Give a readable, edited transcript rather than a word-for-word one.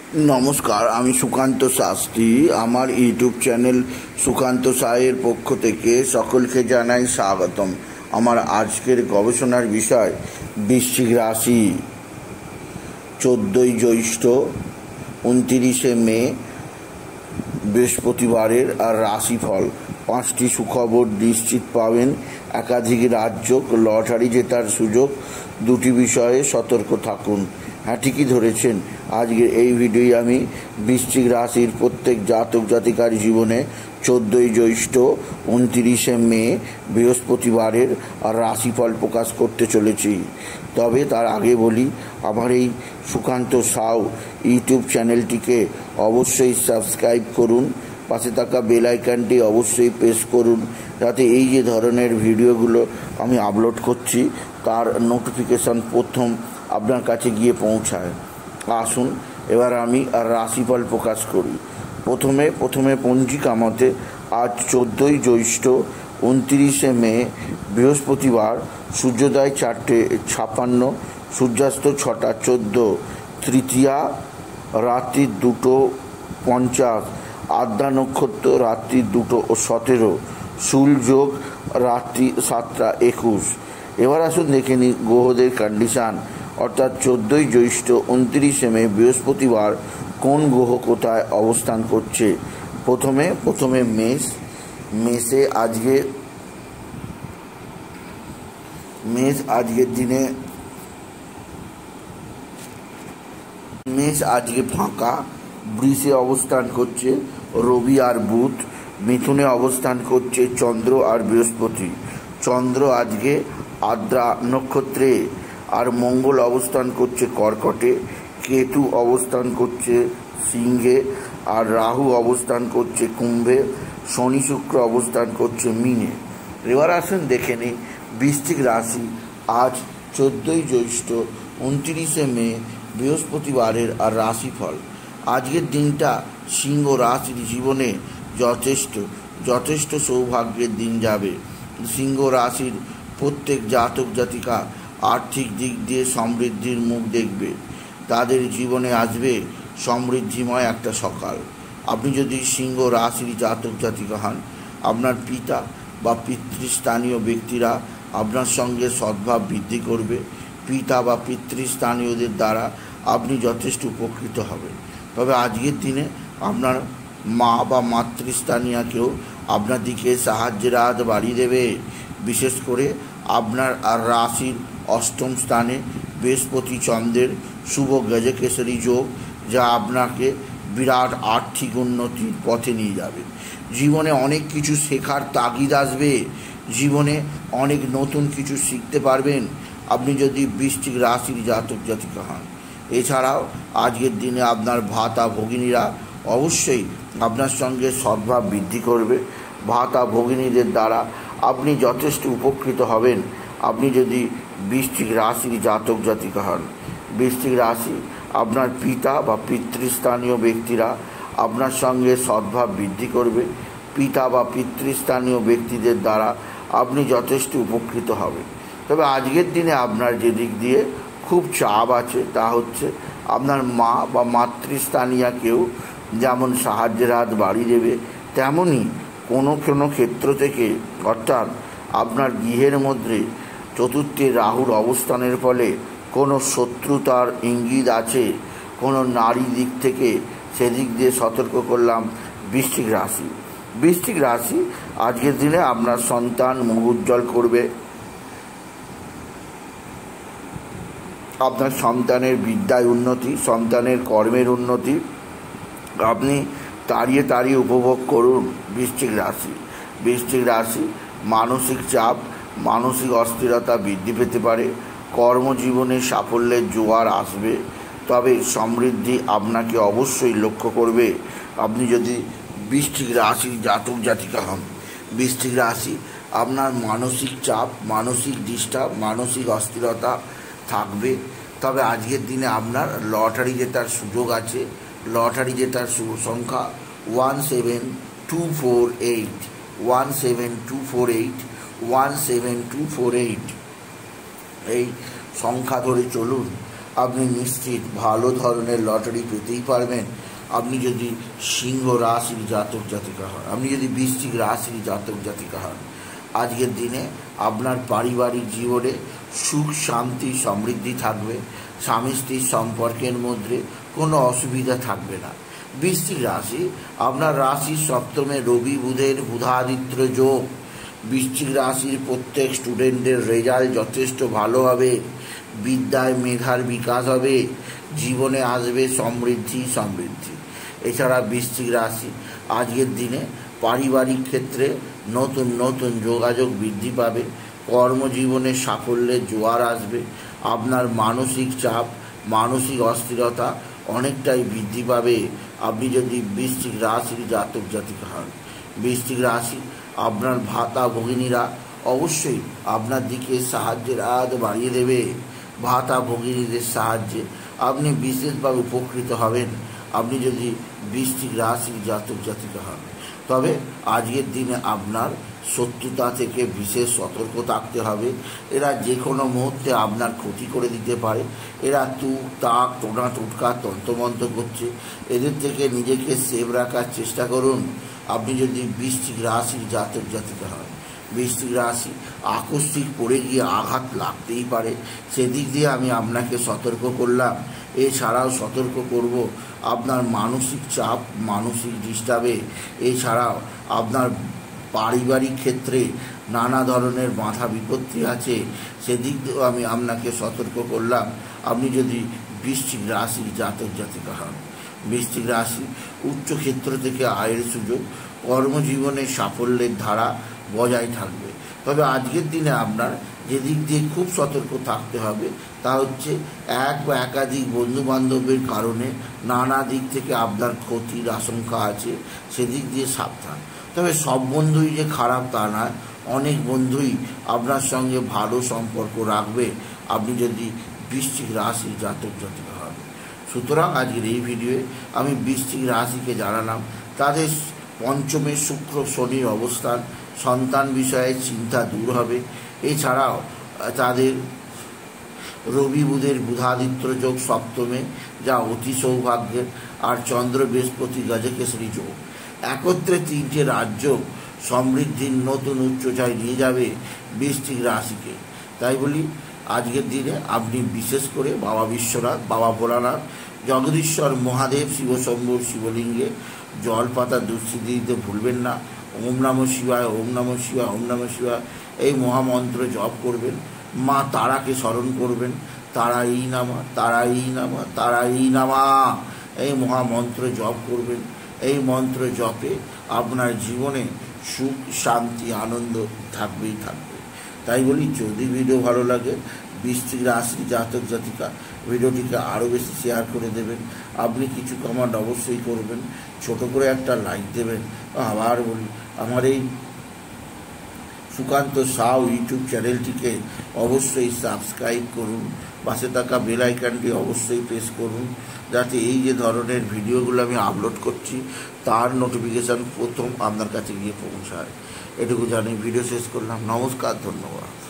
নমস্কার, আমি সুকান্ত শাস্ত্রী। আমার ইউটিউব চ্যানেল সুকান্ত সায়ের পক্ষ থেকে সকলকে জানাই স্বাগতম। আমার আজকের গবেষণার বিষয় বৃশ্চিক রাশি। 14ই জ্যৈষ্ঠ, 29শে মে বৃহস্পতিবারের আর রাশিফল। 5টি সুখবর নিশ্চিত পাবেন, একাধিক রাজ্য, লটারি জেতার সুযোগ। 2টি বিষয়ে সতর্ক থাকুন। হ্যাঁ, ঠিকই ধরেছেন। আজকের এই ভিডিওয় আমি বৃশ্চিক রাশির প্রত্যেক জাতক জাতিকার জীবনে 14ই জ্যৈষ্ঠ, 29শে মে বৃহস্পতিবারের আর রাশিফল প্রকাশ করতে চলেছি। তবে তার আগে বলি, আমার এই সুকান্ত সাউ ইউটিউব চ্যানেলটিকে অবশ্যই সাবস্ক্রাইব করুন, পাশে থাকা বেল আইকনটি অবশ্যই প্রেস করুন, যাতে এই যে ধরনের ভিডিওগুলো আমি আপলোড করছি তার নোটিফিকেশান প্রথম আপনার কাছে গিয়ে পৌঁছায়। আসুন এবার আমি আর রাশিফল প্রকাশ করি। প্রথমে পঞ্জিকা মতে আজ 14ই জ্যৈষ্ঠ, 29শে মে বৃহস্পতিবার। সূর্যোদয় 4:56, সূর্যাস্ত 6:14, তৃতীয়া রাত্রি 2:50, আদ্রা নক্ষত্র রাত্রি 2:17, শূল যোগ রাত্রি 7:21। এবার আসুন দেখে নিই গ্রহদের কন্ডিশান, অর্থাৎ 14ই জ্যৈষ্ঠ, 29শে মে বৃহস্পতিবার কোন গ্রহ কোথায় অবস্থান করছে। প্রথমে মেষে আজকে ফাঁকা। বৃষে অবস্থান করছে রবি আর বুধ। মিথুনে অবস্থান করছে চন্দ্র আর বৃহস্পতি। চন্দ্র আজকে আদ্রা নক্ষত্রে, আর মঙ্গল অবস্থান করছে কর্কটে। কেতু অবস্থান করছে সিংহে, আর রাহু অবস্থান করছে কুম্ভে। শনি শুক্র অবস্থান করছে মীনে। এবার আসুন দেখে নিই বৃশ্চিক রাশি আজ 14ই জ্যৈষ্ঠ, 29শে মে বৃহস্পতিবারের আর রাশিফল। আজকের দিনটা সিংহ রাশির জীবনে যথেষ্ট সৌভাগ্যের দিন যাবে। সিংহ রাশির প্রত্যেক জাতক জাতিকা আর্থিক দিক দিয়ে সমৃদ্ধির মুখ দেখবে। তাদের জীবনে আসবে সমৃদ্ধিময় একটা সকাল। আপনি যদি সিংহ রাশির জাতক জাতিকা হন, আপনার পিতা বা পিতৃস্থানীয় ব্যক্তিরা আপনার সঙ্গে সদ্ভাব বৃদ্ধি করবে। পিতা বা পিতৃস্থানীয়দের দ্বারা আপনি যথেষ্ট উপকৃত হবেন। তবে আজকের দিনে আপনার মা বা মাতৃস্থানীয়কেও আপনার দিকে সাহায্যের হাত বাড়িয়ে দেবে। বিশেষ করে আপনার আর রাশির 8ম স্থানে বৃহস্পতি চন্দ্রের শুভ গজকেশরী যোগ, যা আপনাকে বিরাট আর্থিক উন্নতির পথে নিয়ে যাবে। জীবনে অনেক কিছু শেখার তাগিদ আসবে। জীবনে অনেক নতুন কিছু শিখতে পারবেন আপনি যদি বৃশ্চিক রাশির জাতক জাতিকা হন। এছাড়াও আজকের দিনে আপনার ভাতা ভগিনীরা অবশ্যই আপনার সঙ্গে সদ্ভাব বৃদ্ধি করবে। ভাতা ভগিনীদের দ্বারা আপনি যথেষ্ট উপকৃত হবেন আপনি যদি বৃশ্চিক রাশির জাতক জাতিকা হন। বৃশ্চিক রাশি আপনার পিতা বা পিতৃস্থানীয় ব্যক্তিরা আপনার সঙ্গে সদ্ভাব বৃদ্ধি করবে। পিতা বা পিতৃস্থানীয় ব্যক্তিদের দ্বারা আপনি যথেষ্ট উপকৃত হবেন। তবে আজকের দিনে আপনার যে দিক দিয়ে খুব চাপ আছে তা হচ্ছে আপনার মা বা মাতৃস্থানীয়কেও যেমন সাহায্যের হাত বাড়িয়ে দেবে, তেমনই কোনো ক্ষেত্র থেকে, অর্থাৎ আপনার গৃহের মধ্যে চতুর্থে রাহুর অবস্থানের ফলে কোনো শত্রুতার ইঙ্গিত আছে কোনো নারী দিক থেকে, সেদিক দিয়ে সতর্ক করলাম বৃশ্চিক রাশি। বৃশ্চিক রাশি আজকের দিনে আপনার সন্তান মুখ উজ্জ্বল করবে। আপনার সন্তানের বিদ্যায় উন্নতি, সন্তানের কর্মের উন্নতি আপনি তাড়িয়ে উপভোগ করুন। বৃশ্চিক রাশি মানসিক চাপ, মানসিক অস্থিরতা বৃদ্ধি পেতে পারে। কর্মজীবনে সাফল্যের জোয়ার আসবে, তবে সমৃদ্ধি আপনাকে অবশ্যই লক্ষ্য করবে আপনি যদি বৃশ্চিক রাশির জাতক জাতিকা হন। বৃশ্চিক রাশি আপনার মানসিক চাপ, মানসিক ডিস্টার্ব, মানসিক অস্থিরতা থাকবে। তবে আজকের দিনে আপনার লটারি জেতার সুযোগ আছে। লটারি জেতার সংখ্যা 17248, 17248, 17248 এই সংখ্যা ধরে চলুন। আপনি নিশ্চিত ভালো ধরনের লটারি পেতেই পারবেন। আপনি যদি সিংহ রাশির জাতক জাতিকা হন, আপনি যদি বৃশ্চিক রাশির জাতক জাতিকা হন, আজকের দিনে আপনার পারিবারিক জীবনে সুখ শান্তি সমৃদ্ধি থাকবে। স্বামী স্ত্রীর সম্পর্কের মধ্যে কোনো অসুবিধা থাকবে না। বৃশ্চিক রাশি, আপনার রাশির সপ্তমে রবি বুধের বুধাদিত্য যোগ। বৃশ্চিক রাশির প্রত্যেক স্টুডেন্টের রেজাল্ট যথেষ্ট ভালো হবে। বিদ্যায় মেধার বিকাশ হবে। জীবনে আসবে সমৃদ্ধি। এছাড়া বৃশ্চিক রাশি আজকের দিনে পারিবারিক ক্ষেত্রে নতুন নতুন যোগাযোগ বৃদ্ধি পাবে। কর্মজীবনে সাফল্যের জোয়ার আসবে। আপনার মানসিক চাপ, মানসিক অস্থিরতা অনেকটাই বৃদ্ধি পাবে আপনি যদি বৃশ্চিক রাশির জাতক জাতিকা হন। বৃশ্চিক রাশি, আপনার ভাতা ভগিনীরা অবশ্যই আপনার দিকে সাহায্যের হাত বাড়িয়ে দেবে। ভাতা ভগিনীদের সাহায্যে আপনি বিশেষভাবে উপকৃত হবেন আপনি যদি বৃশ্চিক রাশির জাতক জাতিকা হন। তবে আজকের দিনে আপনার শত্রুতা থেকে বিশেষ সতর্ক থাকতে হবে। এরা যে কোনো মুহূর্তে আপনার ক্ষতি করে দিতে পারে। এরা তুক তাক টোনা টুটকা তন্ত্রমন্ত্র করছে। এদের থেকে নিজেকে সেভ রাখার চেষ্টা করুন আপনি যদি বৃশ্চিক রাশির জাতক জাতিকা হন। বৃশ্চিক রাশি, আকস্মিক পড়ে গিয়ে আঘাত লাগতেই পারে, সেদিক দিয়ে আমি আপনাকে সতর্ক করলাম। এছাড়াও সতর্ক করব আপনার মানসিক চাপ, মানসিক ডিস্টার্বে, এছাড়াও আপনার পারিবারিক ক্ষেত্রে নানা ধরনের বাধা বিপত্তি আছে, সেদিক দিয়েও আমি আপনাকে সতর্ক করলাম আপনি যদি বৃশ্চিক রাশির জাতক জাতিকা হন। বৃশ্চিক রাশি, উচ্চক্ষেত্র থেকে আয়ের সুযোগ, কর্মজীবনে সাফল্যের ধারা বজায় থাকবে। তবে আজকের দিনে আপনার যেদিক দিয়ে খুব সতর্ক থাকতে হবে তা হচ্ছে এক বা একাধিক বন্ধুবান্ধবের কারণে নানা দিক থেকে আপনার ক্ষতির আশঙ্কা আছে, সেদিক দিয়ে সাবধান। তবে সব বন্ধুই যে খারাপ তা নয়, অনেক বন্ধুই আপনার সঙ্গে ভালো সম্পর্ক রাখবে আপনি যদি বৃশ্চিক রাশির জাতক জাতিকা হন। সুতরাং আজকের এই ভিডিওয়ে আমি বৃশ্চিক রাশিকে জানালাম তাদের পঞ্চমে শুক্র শনির অবস্থান, সন্তান বিষয়ে চিন্তা দূর হবে। এছাড়াও তাদের রবি বুধের বুধাদিত্য যোগ সপ্তমে, যা অতি সৌভাগ্যের, আর চন্দ্র বৃহস্পতি গজকেশরী যোগ একত্রে তিনটে রাজ্য সমৃদ্ধির নতুন উচ্চতায় নিয়ে যাবে বৃশ্চিক রাশিকে। তাই বলি আজকের দিনে আপনি বিশেষ করে বাবা বিশ্বনাথ, বাবা ভোলানাথ, জগদীশ্বর মহাদেব, শিবশম্ভুর শিবলিঙ্গে জল পাতা দুঃস্থিতি দিতে ভুলবেন না। ওম নমঃ শিবায়, ওম নমঃ শিবায়, ওম নমঃ শিবায় এই মহামন্ত্র জপ করবেন। মা তারাকে স্মরণ করবেন। তারাই নামা, তারাই নামা, তারাই নামা এই মহামন্ত্র জপ করবেন। এই মন্ত্র জপে আপনার জীবনে সুখ শান্তি আনন্দ থাকবেই থাকবে। তাই বলি যদি ভিডিও ভালো লাগে বৃশ্চিক রাশি জাতক জাতিকা ভিডিওটিকে আরও বেশি শেয়ার করে দেবেন। আপনি কিছু কমেন্ট অবশ্যই করবেন, ছোট করে একটা লাইক দেবেন। আবার বলি আমার এই সুকান্ত সাউ ইউটিউব চ্যানেলটিকে অবশ্যই সাবস্ক্রাইব করুন। পাশে থাকা বেল আইকনটি অবশ্যই প্রেস করুন যাতে এই যে ধরনের ভিডিওগুলো আমি আপলোড করছি তার নোটিফিকেশান প্রথম আপনার কাছে গিয়ে পৌঁছায়। এটুকু জানি ভিডিও শেষ করলাম। নমস্কার, ধন্যবাদ।